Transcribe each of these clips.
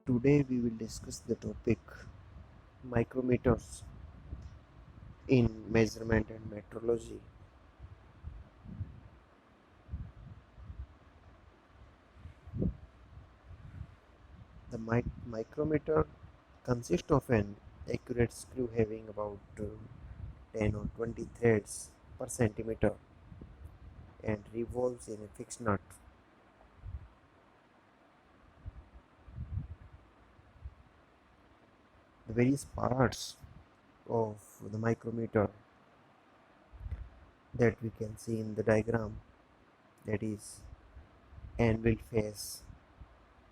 Today we will discuss the topic micrometers in measurement and metrology. The micrometer consists of an accurate screw having about 10 or 20 threads per centimeter and revolves in a fixed nut. The various parts of the micrometer that we can see in the diagram, that is anvil face,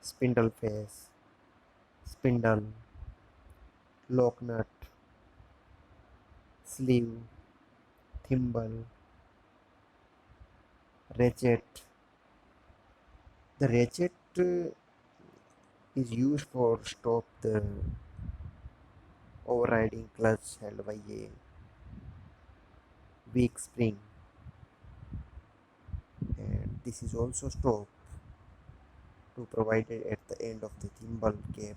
spindle face, spindle, lock nut, sleeve, thimble, ratchet. The ratchet is used for stop the overriding clutch held by a weak spring, and this is also stop to provided at the end of the thimble cap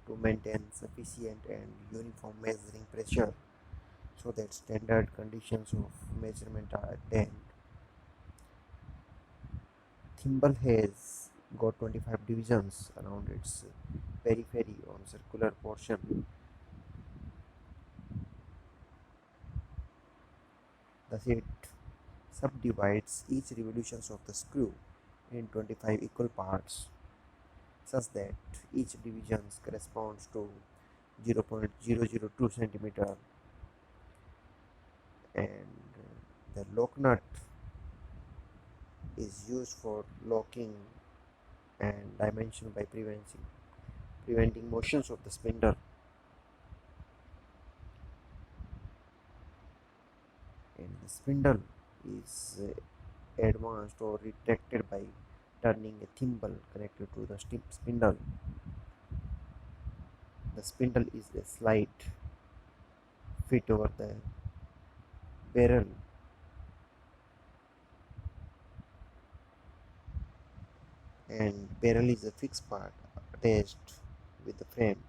to maintain sufficient and uniform measuring pressure so that standard conditions of measurement are attained. Thimble has got 25 divisions around its periphery on circular portion. Thus it subdivides each revolutions of the screw in 25 equal parts such that each division corresponds to 0.002 centimeter, and the lock nut is used for locking and dimension by preventing motions of the spindle, and the spindle is advanced or retracted by turning a thimble connected to the spindle. The spindle is a slight fit over the barrel, and barrel is a fixed part attached with the frame.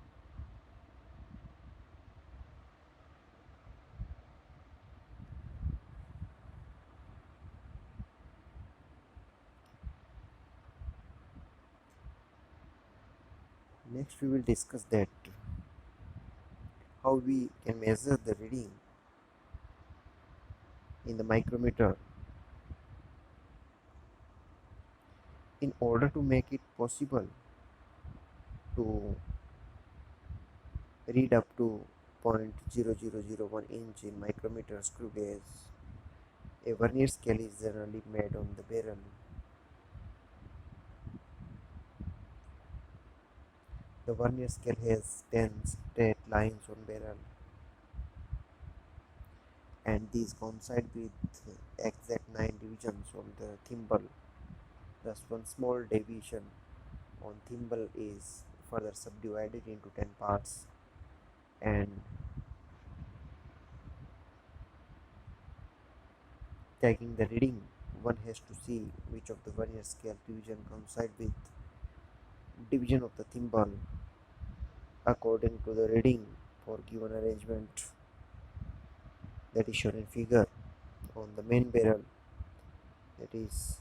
Next we will discuss that how we can measure the reading in the micrometer. In order to make it possible to read up to 0.0001 inch in micrometer screw gauge, a vernier scale is generally made on the barrel. The vernier scale has 10 straight lines on barrel, and these coincide with exact 9 divisions on the thimble. Thus one small deviation on thimble is further subdivided into 10 parts, and taking the reading, one has to see which of the vernier scale division coincide with division of the thimble according to the reading for given arrangement that is shown in figure. On the main barrel, that is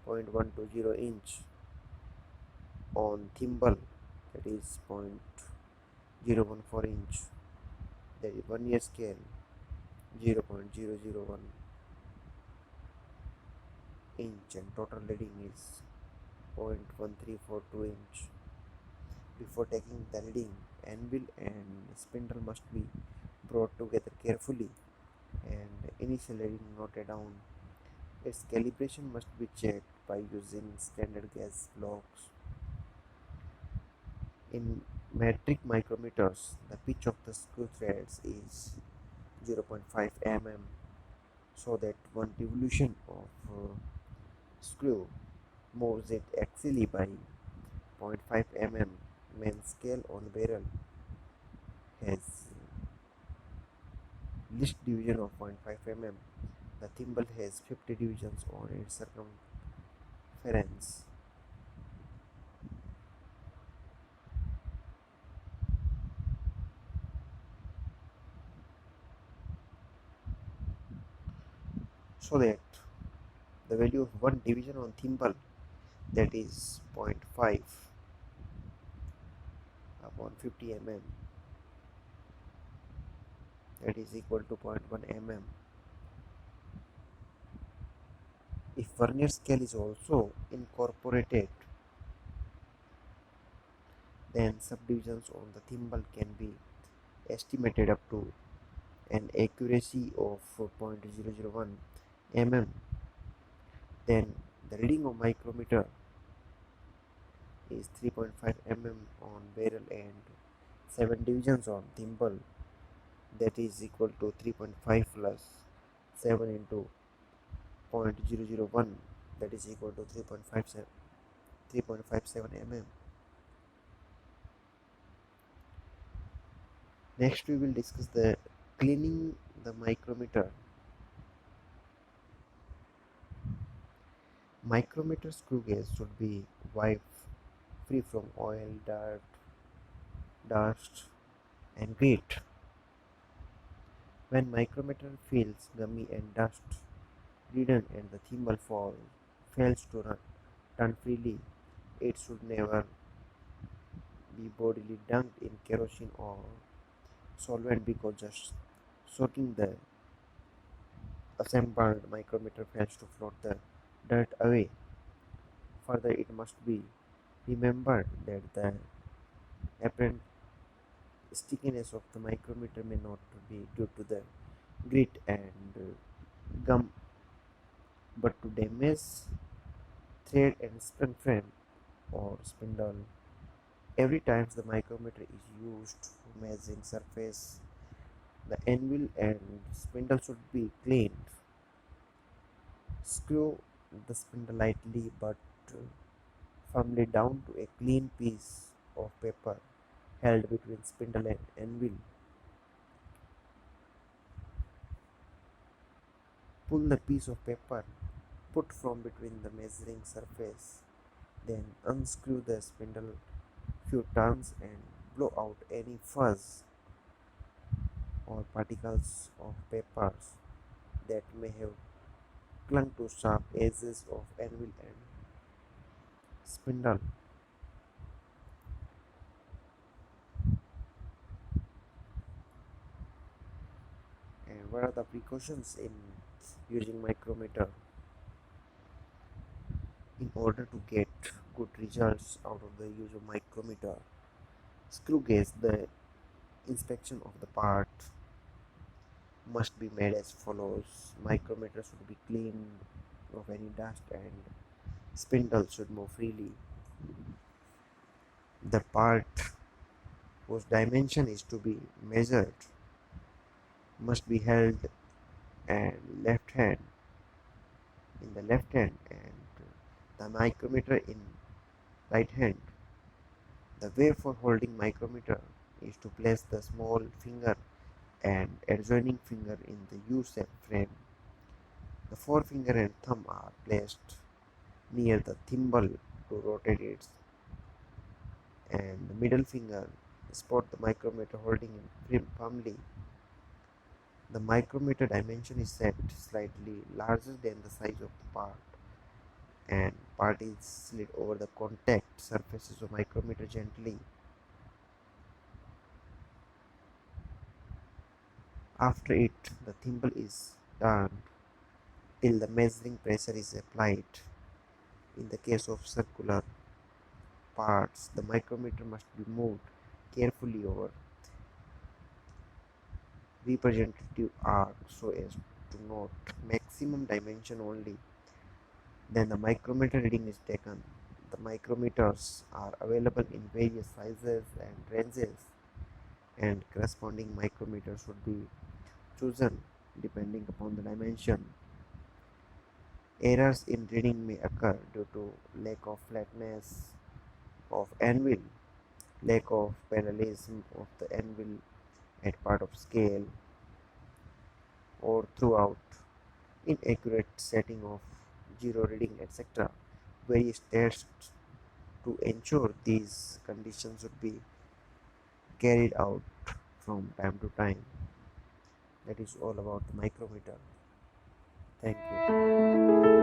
0.120 inch, on thimble, that is 0.014 inch, that is vernier scale 0.001 inch, and total reading is 0.1342 inch. Before taking the reading, anvil and spindle must be brought together carefully and initial reading noted down. Its calibration must be checked by using standard gauge blocks. In metric micrometers, the pitch of the screw threads is 0.5 mm, so that one revolution of screw moves it axially by 0.5 mm. Main scale on barrel has least division of 0.5 mm. The thimble has 50 divisions on its circumference. so that the value of one division on thimble, that is zero point 0.5 upon 50 mm, that is equal to 0.1 mm. If Vernier scale is also incorporated, then subdivisions on the thimble can be estimated up to an accuracy of 0.001 mm. Then the reading of micrometer is 3.5 mm on barrel and 7 divisions on thimble, that is equal to 3.5 plus 7 into 0.001, that is equal to 3.57 mm. Next we will discuss the cleaning the micrometer. Micrometer screw gauge should be wiped free from oil, dirt, dust and grit. When micrometer feels gummy and dust ridden and the thimble fails to turn freely, it should never be bodily dunked in kerosene or solvent, because just soaking the assembled micrometer fails to float the dirt away. Further, it must be remembered that the apparent stickiness of the micrometer may not be due to the grit and gum, but to damage thread and spring frame or spindle. Every time the micrometer is used for measuring surface, the anvil and spindle should be cleaned. Screw the spindle lightly but firmly down to a clean piece of paper held between spindle and anvil. Pull the piece of paper put from between the measuring surface, then unscrew the spindle few turns and blow out any fuzz or particles of papers that may have clung to sharp edges of anvil and spindle. And what are the precautions in using micrometer? In order to get good results out of the use of micrometer, screw gauge, the inspection of the part must be made as follows. Micrometer should be clean of any dust and spindle should move freely. The part whose dimension is to be measured must be held and left hand in the left hand and the micrometer in right hand. The way for holding micrometer is to place the small finger and adjoining finger in the U-shaped frame. The forefinger and thumb are placed near the thimble to rotate it, and the middle finger support the micrometer holding it firmly. The micrometer dimension is set slightly larger than the size of the part, and part is slid over the contact surfaces of micrometer gently. After it, the thimble is turned till the measuring pressure is applied. In the case of circular parts, the micrometer must be moved carefully over representative arc so as to note maximum dimension only. Then the micrometer reading is taken. The micrometers are available in various sizes and ranges, and corresponding micrometer should be chosen depending upon the dimension. Errors in reading may occur due to lack of flatness of anvil, lack of parallelism of the anvil at part of scale, or throughout inaccurate setting of zero reading, etc. Various tests to ensure these conditions should be carried out from time to time. That is all about the micrometer. Thank you.